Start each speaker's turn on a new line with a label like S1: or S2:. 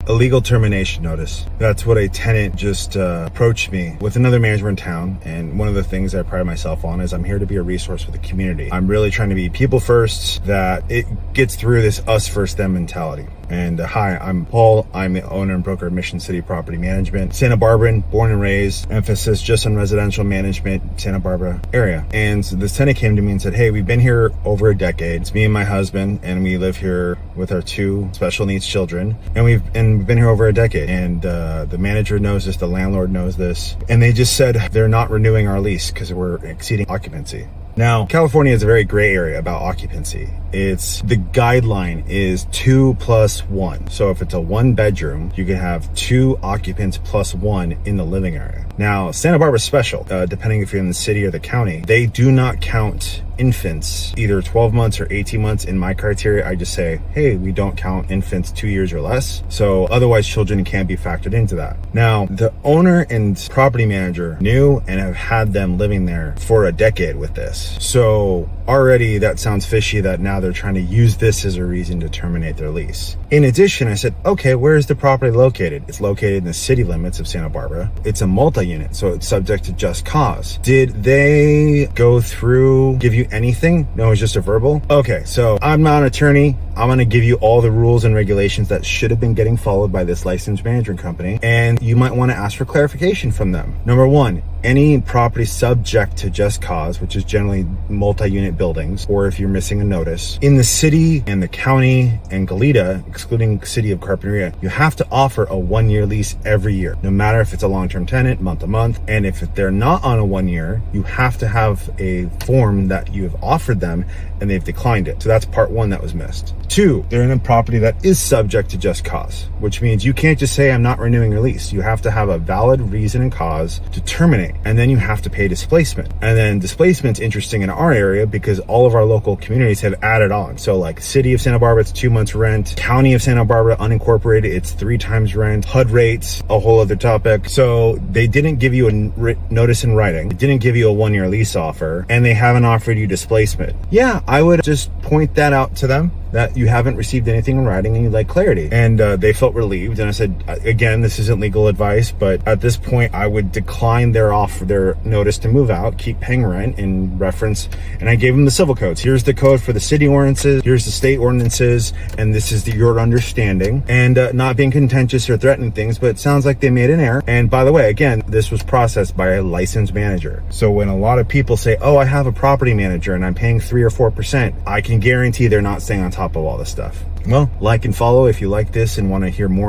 S1: illegal termination notice. That's what a tenant just approached me with another manager in town. And one of the things I pride myself on is I'm here to be a resource for the community. I'm really trying to be people first, that it gets through this us first them mentality. And hi, I'm Paul. I'm the owner and broker of Mission City Property Management, Santa Barbara, born and raised, emphasis just on residential management, Santa Barbara area. And this tenant came to me and said, hey, we've been here over a decade. It's me and my husband, and we live here with our 2 special needs children. And we've been here over a decade. And the manager knows this, the landlord knows this. And they just said they're not renewing our lease because we're exceeding occupancy. Now, California is a very gray area about occupancy. The guideline is 2 plus 1. So if it's a 1-bedroom, you can have 2 occupants plus 1 in the living area. Now, Santa Barbara's special, depending if you're in the city or the county. They do not count infants, either 12 months or 18 months. In my criteria, I just say, hey, we don't count infants 2 years or less. So otherwise, children can't be factored into that. Now, the owner and property manager knew and have had them living there for a decade with this. So already that sounds fishy that now they're trying to use this as a reason to terminate their lease. In addition, I said, okay, where is the property located? It's located in the city limits of Santa Barbara. It's a multi-unit, so it's subject to just cause. Did they go through, give you anything? No, it's just a verbal. Okay, so I'm not an attorney. I'm going to give you all the rules and regulations that should have been getting followed by this licensed management company. And you might want to ask for clarification from them. Number 1, any property subject to just cause, which is generally multi-unit buildings, or if you're missing a notice, in the city and the county and Goleta, excluding city of Carpinteria, you have to offer a 1-year lease every year, no matter if it's a long-term tenant, month to month. And if they're not on a 1 year, you have to have a form that you have offered them and they've declined it. So that's part 1 that was missed. 2, they're in a property that is subject to just cause, which means you can't just say, I'm not renewing your lease. You have to have a valid reason and cause to terminate. And then you have to pay displacement. And then displacement's interesting in our area because all of our local communities have added on. So like city of Santa Barbara, it's 2 months rent. County of Santa Barbara, unincorporated, it's 3 times rent. HUD rates, a whole other topic. So they didn't give you a notice in writing. They didn't give you a 1-year lease offer, and they haven't offered you displacement. Yeah, I would just point that out to them, that you haven't received anything in writing and you'd like clarity. And they felt relieved. And I said, again, this isn't legal advice, but at this point I would decline their notice to move out, keep paying rent in reference. And I gave them the civil codes. Here's the code for the city ordinances, here's the state ordinances, and this is your understanding. And not being contentious or threatening things, but it sounds like they made an error. And by the way, again, this was processed by a licensed manager. So when a lot of people say, oh, I have a property manager and I'm paying 3 or 4%, I can guarantee they're not staying on top of all this stuff. Well, like and follow if you like this and want to hear more.